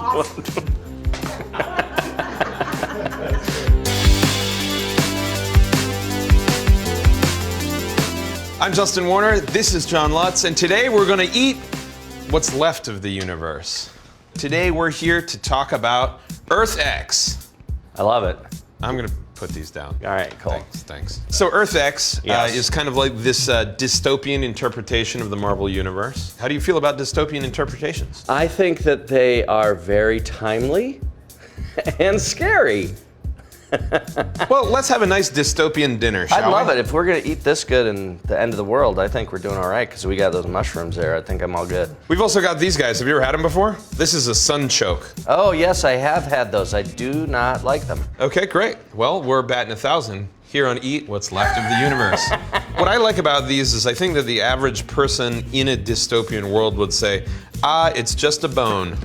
I'm Justin Warner, this is John Lutz, and today we're going to eat what's left of the universe. Today we're here to talk about Earth X. I love it. I'm going to put these down. All right, cool. Thanks. So Earth X is kind of like this dystopian interpretation of the Marvel Universe. How do you feel about dystopian interpretations? I think that they are very timely and scary. Well, let's have a nice dystopian dinner, shall we? I'd love it. If we're going to eat this good in the end of the world, I think we're doing all right because we got those mushrooms there. I think I'm all good. We've also got these guys. Have you ever had them before? This is a sunchoke. Oh, yes, I have had those. I do not like them. Okay, great. Well, we're batting 1,000 here on Eat What's Left of the Universe. What I like about these is I think that the average person in a dystopian world would say, it's just a bone.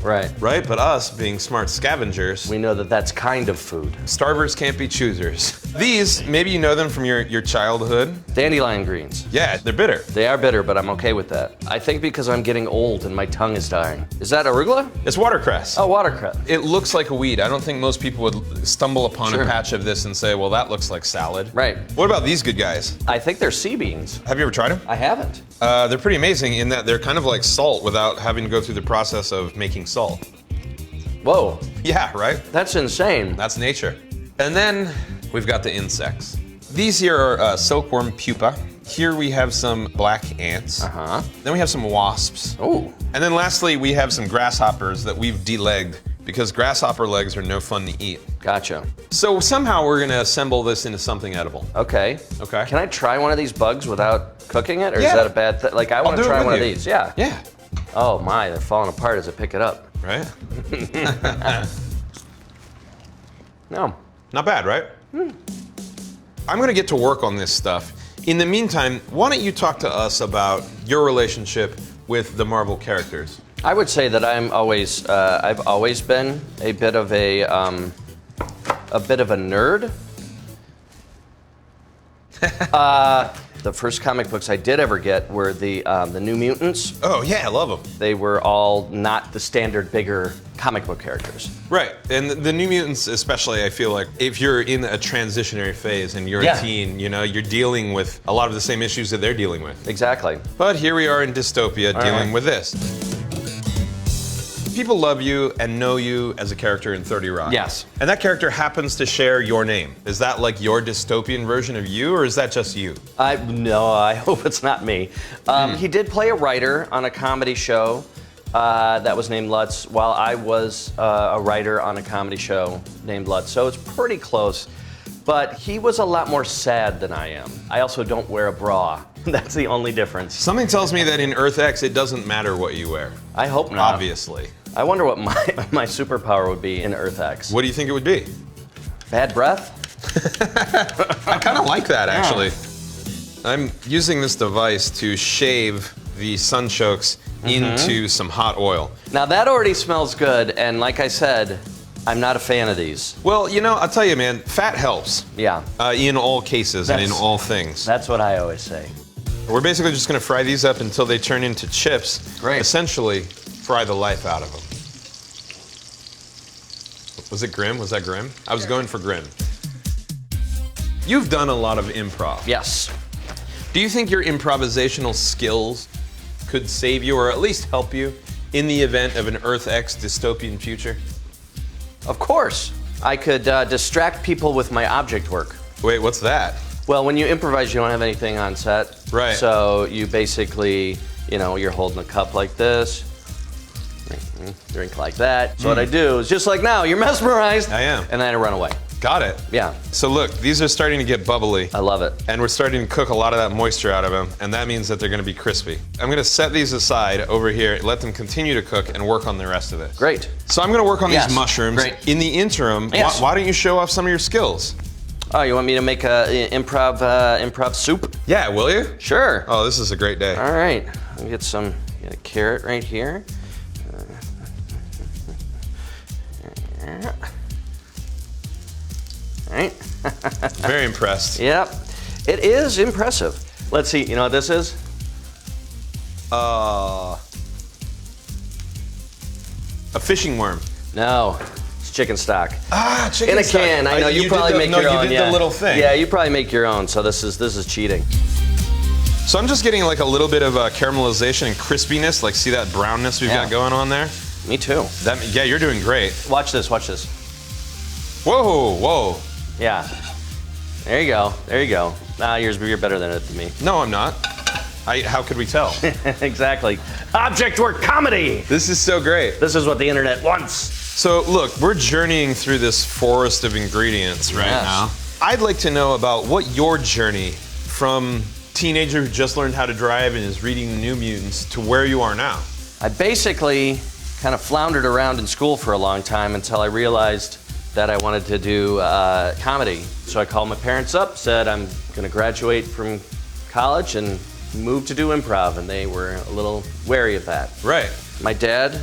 Right. Right? But us, being smart scavengers, we know that that's kind of food. Starvers can't be choosers. These, maybe you know them from your childhood. Dandelion greens. Yeah, they're bitter. They are bitter, but I'm okay with that. I think because I'm getting old and my tongue is dying. Is that arugula? It's watercress. Oh, watercress. It looks like a weed. I don't think most people would stumble upon a patch of this and say, well, that looks like salad. Right. What about these good guys? I think they're sea beans. Have you ever tried them? I haven't. They're pretty amazing in that they're kind of like salt without having to go through the process of making salt. Whoa. Yeah, right? That's insane. That's nature. And then we've got the insects. These here are silkworm pupa. Here we have some black ants. Uh-huh. Then we have some wasps. Oh. And then lastly, we have some grasshoppers that we've de-legged because grasshopper legs are no fun to eat. Gotcha. So somehow we're gonna assemble this into something edible. Okay. Okay. Can I try one of these bugs without cooking it, or Yeah. is that a bad thing? Like, I want to try one of these. Yeah. Yeah. Oh my, they're falling apart as I pick it up. Right? No. Not bad, right? I'm gonna get to work on this stuff. In the meantime, why don't you talk to us about your relationship with the Marvel characters? I would say that I've always been a bit of a nerd. The first comic books I did ever get were the New Mutants. Oh yeah, I love them. They were all not the standard bigger comic book characters. Right, and the New Mutants especially, I feel like if you're in a transitionary phase and you're a teen, you know, you're dealing with a lot of the same issues that they're dealing with. Exactly. But here we are in dystopia dealing with this. People love you and know you as a character in 30 Rock. Yes. And that character happens to share your name. Is that like your dystopian version of you, or is that just you? No, I hope it's not me. He did play a writer on a comedy show that was named Lutz, while I was a writer on a comedy show named Lutz. So it's pretty close. But he was a lot more sad than I am. I also don't wear a bra. That's the only difference. Something tells me that in Earth X, it doesn't matter what you wear. I hope not. Obviously. I wonder what my superpower would be in Earth X. What do you think it would be? Bad breath? I kind of like that, actually. I'm using this device to shave the sunchokes into some hot oil. Now that already smells good, and like I said, I'm not a fan of these. Well, you know, I'll tell you, man, fat helps. Yeah. In all cases and in all things. That's what I always say. We're basically just gonna fry these up until they turn into chips. Great. Essentially, fry the life out of them. Was it grim? Was that grim? I was going for grim. You've done a lot of improv. Yes. Do you think your improvisational skills could save you, or at least help you, in the event of an Earth X dystopian future? Of course. I could distract people with my object work. Wait, what's that? Well, when you improvise, you don't have anything on set. Right. So you basically, you know, you're holding a cup like this, drink like that. So what I do is just like now, you're mesmerized. I am. And then I run away. Got it. Yeah. So look, these are starting to get bubbly. I love it. And we're starting to cook a lot of that moisture out of them, and that means that they're gonna be crispy. I'm gonna set these aside over here, let them continue to cook, and work on the rest of this. Great. So I'm gonna work on these mushrooms. Great. In the interim, why don't you show off some of your skills? Oh, you want me to make a improv soup? Yeah, will you? Sure. Oh, this is a great day. All right. Let me get some a carrot right here. All right. Very impressed. Yep. It is impressive. Let's see. You know what this is? A fishing worm. No, it's chicken stock. Ah, chicken In a stock. can. I know you probably make your own. You did the little thing. Yeah, you probably make your own. So this is cheating. So I'm just getting like a little bit of caramelization and crispiness. Like, see that brownness we've got going on there? Me too. Yeah, you're doing great. Watch this. Watch this. Whoa, whoa. Yeah. There you go. There you go. Nah, you're better than it to me. No, I'm not. How could we tell? Exactly. Object work comedy. This is so great. This is what the internet wants. So look, we're journeying through this forest of ingredients right now. I'd like to know about what your journey from teenager who just learned how to drive and is reading New Mutants to where you are now. I basically kind of floundered around in school for a long time until I realized that I wanted to do comedy. So I called my parents up, said I'm going to graduate from college and move to do improv, and they were a little wary of that. Right. My dad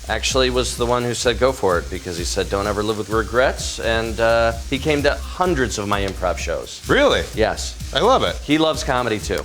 actually was the one who said go for it, because he said don't ever live with regrets, and he came to hundreds of my improv shows. Really? Yes. I love it. He loves comedy too.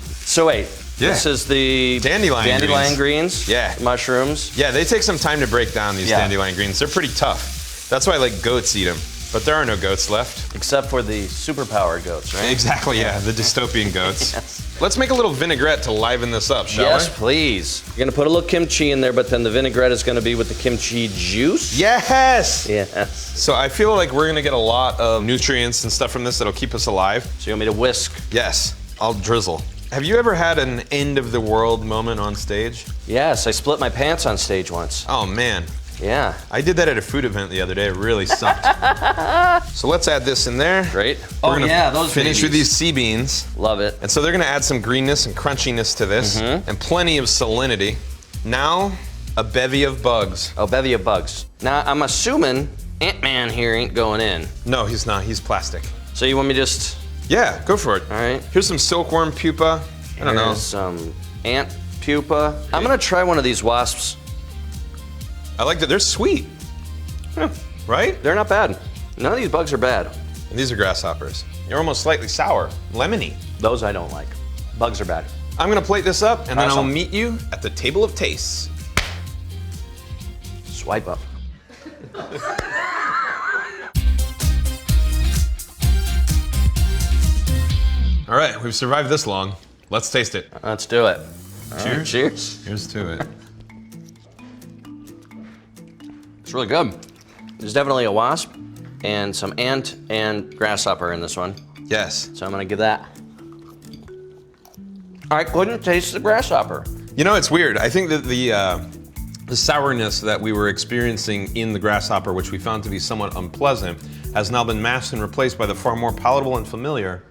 So wait, this is the dandelion greens. Yeah. Mushrooms. Yeah, they take some time to break down these dandelion greens. They're pretty tough. That's why like goats eat them. But there are no goats left. Except for the superpowered goats, right? Exactly, yeah, the dystopian goats. Yes. Let's make a little vinaigrette to liven this up, shall we? Yes, please. You're gonna put a little kimchi in there, but then the vinaigrette is gonna be with the kimchi juice? Yes! Yes. So I feel like we're gonna get a lot of nutrients and stuff from this that'll keep us alive. So you want me to whisk? Yes, I'll drizzle. Have you ever had an end of the world moment on stage? Yes, I split my pants on stage once. Oh man. Yeah. I did that at a food event the other day. It really sucked. So let's add this in there. Great. We're gonna those finish babies. with these sea beans. Love it. And so they're gonna add some greenness and crunchiness to this, and plenty of salinity. Now, a bevy of bugs. Oh, bevy of bugs. Now, I'm assuming Ant-Man here ain't going in. No, he's not. He's plastic. So you want me just... Yeah, go for it. All right. Here's some silkworm pupa. I don't know. Here's some ant pupa. I'm gonna try one of these wasps. I like that. They're sweet. Yeah. Right? They're not bad. None of these bugs are bad. And these are grasshoppers. They're almost slightly sour, lemony. Those I don't like. Bugs are bad. I'm gonna plate this up, and then I'll Awesome. meet you at the table of tastes. Swipe up. All right, we've survived this long. Let's taste it. Let's do it. Cheers. Right, cheers. Here's to it. It's really good. There's definitely a wasp and some ant and grasshopper in this one. Yes. So I'm gonna give that. I couldn't taste the grasshopper. You know, it's weird. I think that the sourness that we were experiencing in the grasshopper, which we found to be somewhat unpleasant, has now been masked and replaced by the far more palatable and familiar.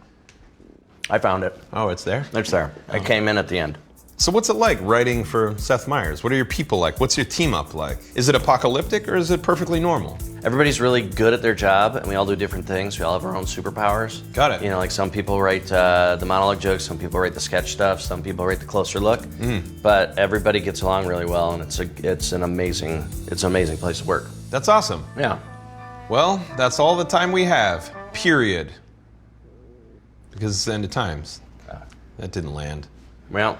I found it. Oh, it's there? It's there. I came in at the end. So what's it like writing for Seth Meyers? What are your people like? What's your team up like? Is it apocalyptic or is it perfectly normal? Everybody's really good at their job, and we all do different things. We all have our own superpowers. Got it. You know, like some people write the monologue jokes, some people write the sketch stuff, some people write the closer look. But everybody gets along really well, and it's an amazing place to work. That's awesome. Yeah. Well, that's all the time we have. Period. Because it's the end of times. That didn't land. Well.